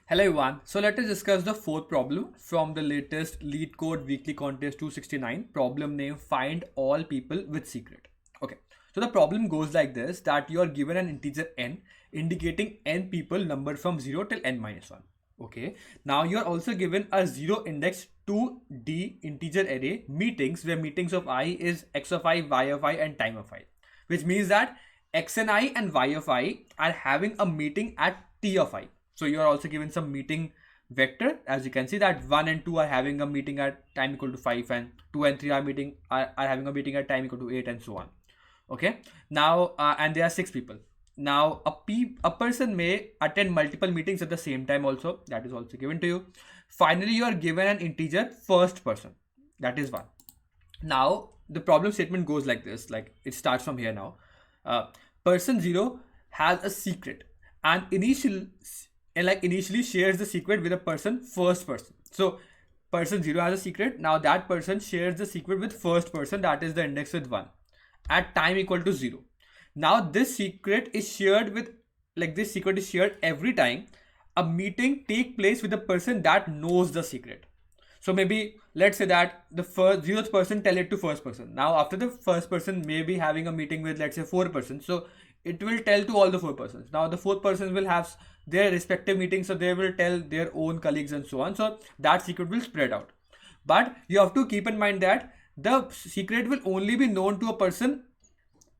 Hello everyone. So let us discuss the fourth problem from the latest Lead Code Weekly Contest 269. Problem name: Find all people with secret. Okay. So the problem goes like this: that you are given an integer n indicating n people numbered from 0 till n minus 1. Okay. Now you are also given a 0 index 2D integer array meetings where meetings of I is x of I, y of I, and time of I, which means that x and I and y of I are having a meeting at t of I. So you are also given some meeting vector. As you can see that 1 and 2 are having a meeting at time equal to 5, and 2 and 3 are having a meeting at time equal to 8, and so on. Okay. Now and there are 6 people. Now a person may attend multiple meetings at the same time also. That is also given to you. Finally, you are given an integer first person. That is 1. Now the problem statement goes like this. Like it starts from here now. Uh, Person 0 has a secret and initially shares the secret with a person first person. So person 0 has a secret. Now that person shares the secret with first person, that is the index with 1, at time equal to 0. Now this secret is shared with, like, this secret is shared every time a meeting take place with the person that knows the secret. So maybe let's say that the first 0th person tell it to first person. Now after the first person may be having a meeting with, let's say, 4 persons. So it will tell to all the 4 persons. Now the 4th person will have their respective meetings, so they will tell their own colleagues and so on. So that secret will spread out. But you have to keep in mind that the secret will only be known to a person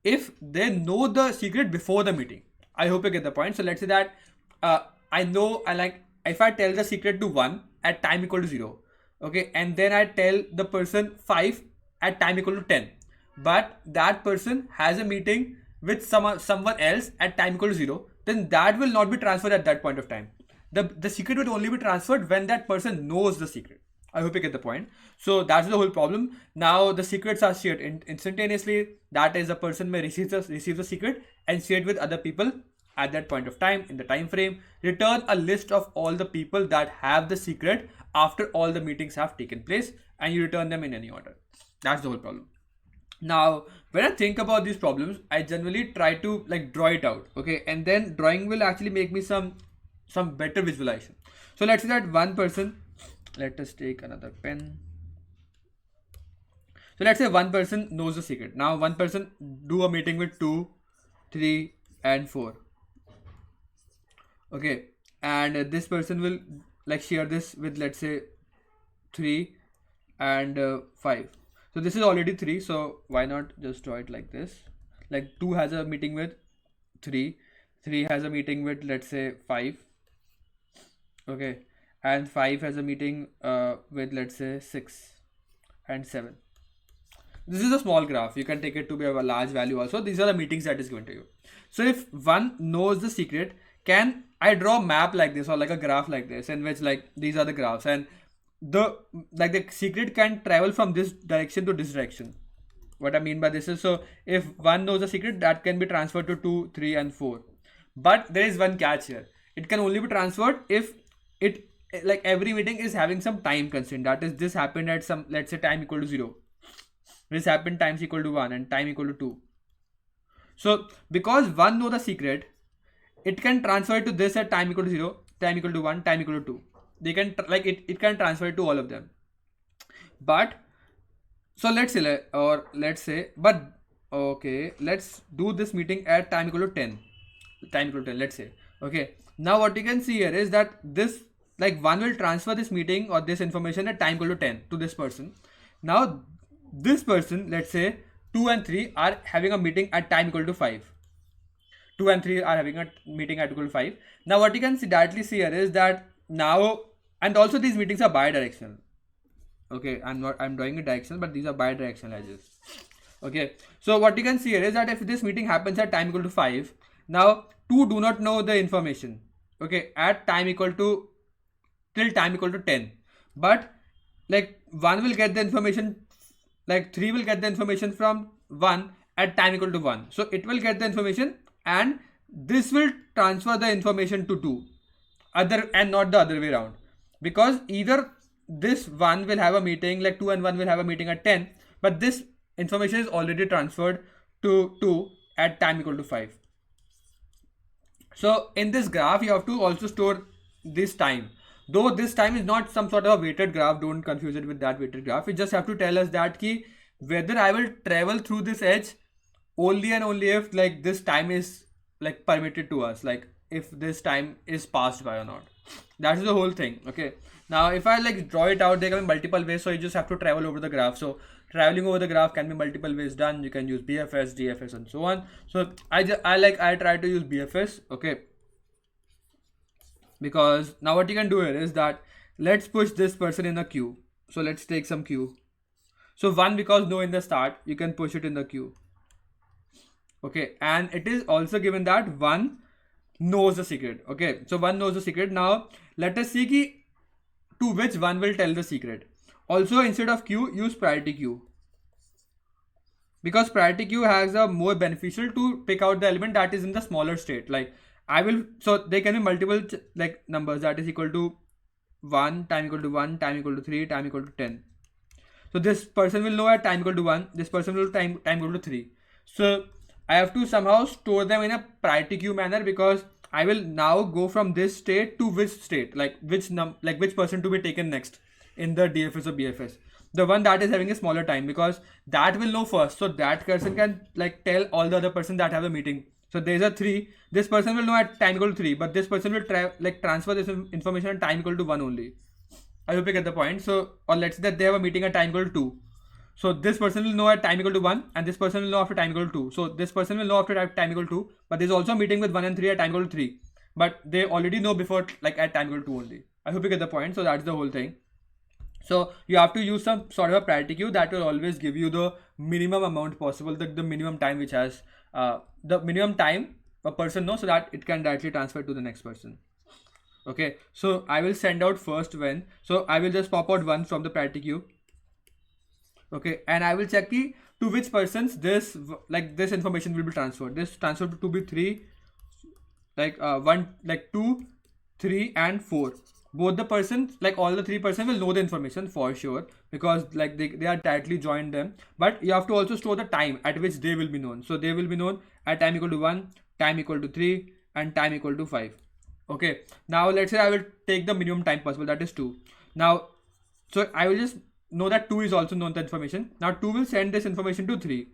if they know the secret before the meeting. I hope you get the point. So let's say that I know, I like, if I tell the secret to 1 at time equal to 0, okay, and then I tell the person 5 at time equal to 10, but that person has a meeting with someone else at time equal to 0, then that will not be transferred at that point of time. The secret would only be transferred when that person knows the secret. I hope you get the point. So that's the whole problem. Now the secrets are shared instantaneously. That is, a person may receive the secret and share it with other people at that point of time in the time frame. Return a list of all the people that have the secret after all the meetings have taken place, and you return them in any order. That's the whole problem. Now when I think about these problems, I generally try to, like, draw it out. Okay, and then drawing will actually make me some better visualization. So let's say that one person, let us take another pen. So let's say one person knows the secret. Now one person do a meeting with 2, 3, and 4. Okay, and this person will, like, share this with, let's say, 3 and 5. So this is already 3, so why not just draw it like this? Like 2 has a meeting with 3, 3 has a meeting with, let's say, 5. Okay, and 5 has a meeting with, let's say, 6 and 7. This is a small graph. You can take it to be a large value also. These are the meetings that is given to you. So if one knows the secret, can I draw a map like this, or like a graph like this, in which, like, these are the graphs, and the secret can travel from this direction to this direction. What I mean by this is, so if one knows the secret, that can be transferred to 2, 3, and 4. But there is one catch here. It can only be transferred if it, like, every meeting is having some time constraint. That is, this happened at some, let's say, time equal to 0. This happened times equal to 1 and time equal to 2. So because one know the secret, it can transfer to this at time equal to 0, time equal to 1, time equal to 2. They can it can transfer to all of them. But so let's say, but okay, let's do this meeting at time equal to 10. Time equal to 10, let's say. Okay, now what you can see here is that this, like, one will transfer this meeting or this information at time equal to 10 to this person. Now this person, let's say 2 and 3 are having a meeting at time equal to 5. 2 and 3 are having a meeting at equal to 5. Now what you can see, directly see here is that now, and also these meetings are bi-directional. Okay, I'm drawing a directional, but these are bi-directional edges. Okay, so what you can see here is that if this meeting happens at time equal to 5, now 2 do not know the information, okay, at time equal to, till time equal to 10, but, like, 1 will get the information, like 3 will get the information from 1 at time equal to 1. So it will get the information, and this will transfer the information to 2, other, and not the other way around, because either this 1 will have a meeting, like 2 and 1 will have a meeting at 10, but this information is already transferred to 2 at time equal to 5. So in this graph you have to also store this time. Though this time is not some sort of a weighted graph, don't confuse it with that weighted graph. It just have to tell us that ki whether I will travel through this edge only and only if like this time is like permitted to us, like if this time is passed by or not. That is the whole thing. Okay, now if I like draw it out, there can be multiple ways, so you just have to travel over the graph. So traveling over the graph can be multiple ways done. You can use BFS, DFS, and so on. So I try to use BFS. Okay, because now what you can do here is that let's push this person in a queue. So let's take some queue. So 1, because no in the start, you can push it in the queue. Okay, and it is also given that 1 knows the secret. Okay, so 1 knows the secret. Now let us see ki to which 1 will tell the secret. Also, instead of queue, use priority queue, because priority queue has a more beneficial to pick out the element that is in the smaller state. Like I will, so there can be multiple like numbers that is equal to 1, time equal to 1, time equal to 3, time equal to 10. So this person will know at time equal to 1, this person will time equal to 3. So I have to somehow store them in a priority queue manner, because I will now go from this state to which state, like which person to be taken next in the DFS or BFS. The one that is having a smaller time, because that will know first. So that person can like tell all the other person that have a meeting. So there's a 3. This person will know at time equal to 3, but this person will transfer this information at time equal to 1 only. I hope you get the point. So, or let's say that they have a meeting at time equal to 2. So this person will know at time equal to 1, and this person will know after time equal to 2. So this person will know after time equal to 2, but there's also a meeting with 1 and 3 at time equal to 3. But they already know before, like at time equal to 2 only. I hope you get the point. So that's the whole thing. So you have to use some sort of a priority queue that will always give you the minimum amount possible, the minimum time which has the minimum time a person knows, so that it can directly transfer to the next person. Okay, so I will send out first when. So I will just pop out 1 from the priority queue. Okay, and I will check the to which persons this information will be transferred. This transferred to be 3, like 1, like 2, 3, and 4. Both the persons, like all the 3 persons will know the information for sure, because like they are directly joined them. But you have to also store the time at which they will be known. So they will be known at time equal to 1, time equal to 3, and time equal to 5. Okay, now let's say I will take the minimum time possible, that is 2. Now, so I will just know that 2 is also known the information. Now 2 will send this information to 3.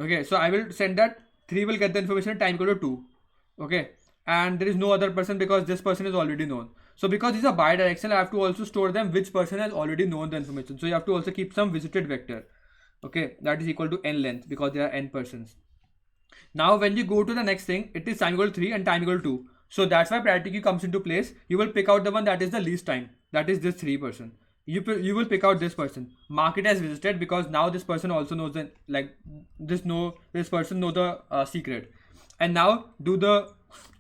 Okay, so I will send that 3 will get the information at time equal to 2. Okay, and there is no other person because this person is already known. So because these are bi-directional, I have to also store them which person has already known the information. So you have to also keep some visited vector. Okay, that is equal to n length, because there are n persons. Now when you go to the next thing, it is time equal to 3 and time equal to 2. So that's why priority queue comes into place. You will pick out the one that is the least time. That is this 3 person. You will pick out this person. Mark it as visited, because now this person also knows that this person know the secret. And now do the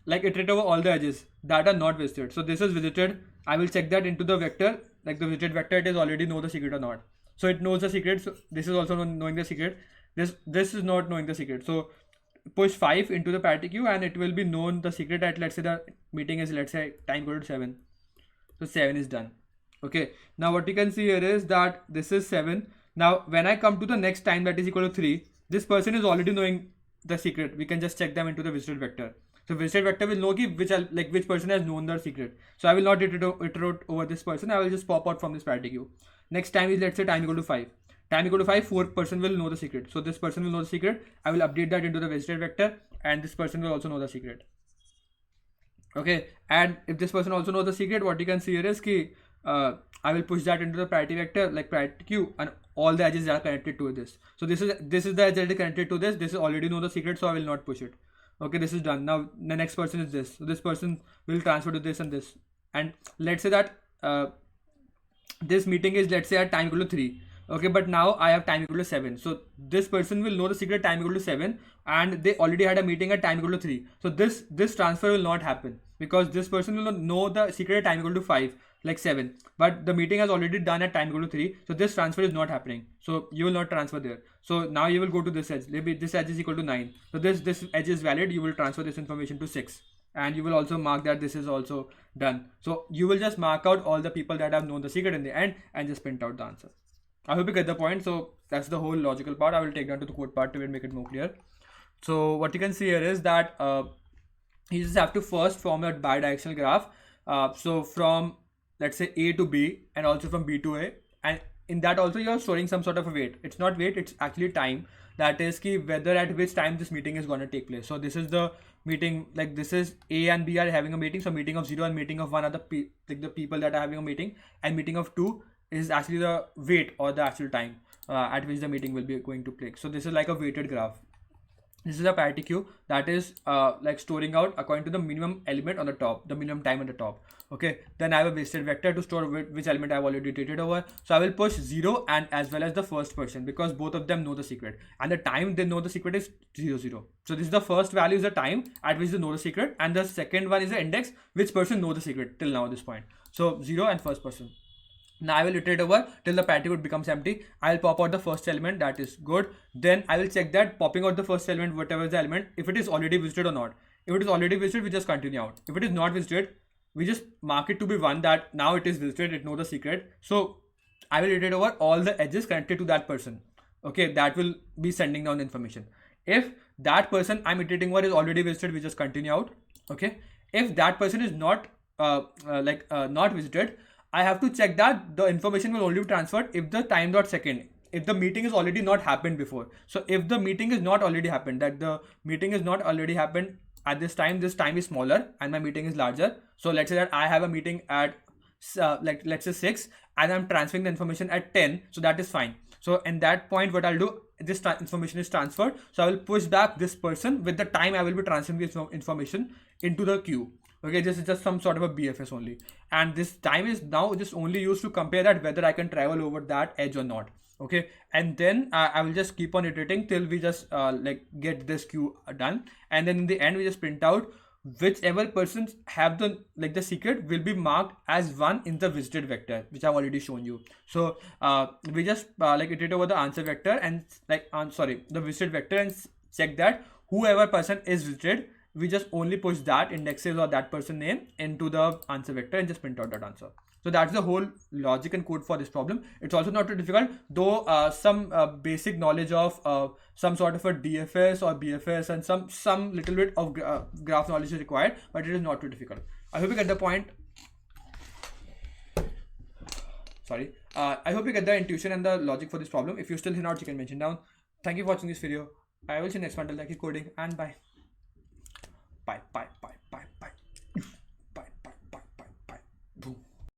iterate over all the edges that are not visited. So this is visited. I will check that into the vector, like the visited vector, it is already know the secret or not. So it knows the secret. So this is also knowing the secret. This is not knowing the secret. So push 5 into the priority queue, and it will be known the secret at, let's say the meeting is, let's say time equal to 7. So 7 is done. Okay, now what you can see here is that this is 7. Now when I come to the next time that is equal to 3, this person is already knowing the secret. We can just check them into the visited vector. So visited vector will know which person has known the secret. So I will not iterate over this person. I will just pop out from this priority queue. Next time is, let's say time equal to 5. Time equal to 5, 4 person will know the secret. So this person will know the secret. I will update that into the visited vector, and this person will also know the secret. Okay, and if this person also knows the secret, what you can see here is ki I will push that into the priority vector, like priority queue, and all the edges are connected to this. So this is the edge that is connected to this. This is already know the secret, so I will not push it. Okay, this is done. Now the next person is this. So this person will transfer to this and this. And let's say that this meeting is, let's say at time equal to 3. Okay, but now I have time equal to 7. So this person will know the secret time equal to 7, and they already had a meeting at time equal to 3. So this transfer will not happen, because this person will not know the secret at time equal to 5, like 7. But the meeting has already done at time equal to 3. So this transfer is not happening. So you will not transfer there. So now you will go to this edge. Maybe this edge is equal to 9. So this edge is valid. You will transfer this information to 6. And you will also mark that this is also done. So you will just mark out all the people that have known the secret in the end and just print out the answer. I hope you get the point. So that's the whole logical part. I will take down to the code part to make it more clear. So what you can see here is that you just have to first form a bidirectional graph. So from, let's say, A to B, and also from B to A, and in that also you're storing some sort of a weight. It's not weight, it's actually time. That is ki whether at which time this meeting is going to take place. So this is the meeting, like this is A and B are having a meeting. So meeting of 0 and meeting of 1 are like the people that are having a meeting, and meeting of 2 is actually the weight or the actual time at which the meeting will be going to play. So this is like a weighted graph. This is a parity queue that is like storing out according to the minimum element on the top, the minimum time on the top. Okay, then I have a wasted vector to store which element I've already iterated over. So I will push 0 and as well as the first person, because both of them know the secret, and the time they know the secret is 0 0. So this is the first value, is the time at which they know the secret, and the second one is the index which person know the secret till now at this point. So 0 and first person. Now I will iterate over till the parity code becomes empty. I will pop out the first element, that is good. Then I will check that popping out the first element, whatever is the element, if it is already visited or not. If it is already visited, we just continue out. If it is not visited, we just mark it to be 1, that now it is visited, it knows the secret. So I will iterate over all the edges connected to that person. Okay, that will be sending down the information. If that person I'm iterating over is already visited, we just continue out. Okay, if that person is not not visited, I have to check that the information will only be transferred if the time dot second, if the meeting is already not happened before. So if the meeting is not already happened, that the meeting is not already happened at this time is smaller and my meeting is larger. So let's say that I have a meeting at let's say 6, and I'm transferring the information at 10, so that is fine. So in that point, what I'll do, this information is transferred, so I will push back this person with the time I will be transferring this information into the queue. Okay, this is just some sort of a BFS only, and this time is now just only used to compare that whether I can travel over that edge or not. Okay, and then I will just keep on iterating till we just like get this queue done, and then in the end we just print out whichever persons have the secret will be marked as 1 in the visited vector, which I've already shown you. So we just like iterate over the answer vector and the visited vector, and check that whoever person is visited, we just only push that indexes or that person name into the answer vector and just print out that answer. So that's the whole logic and code for this problem. It's also not too difficult, though some basic knowledge of some sort of a DFS or BFS and some little bit of graph knowledge is required, but it is not too difficult. I hope you get the point. Sorry. I hope you get the intuition and the logic for this problem. If you're still here out, you can mention down. Thank you for watching this video. I will see you next one. Till then, keep coding, and bye. Bye.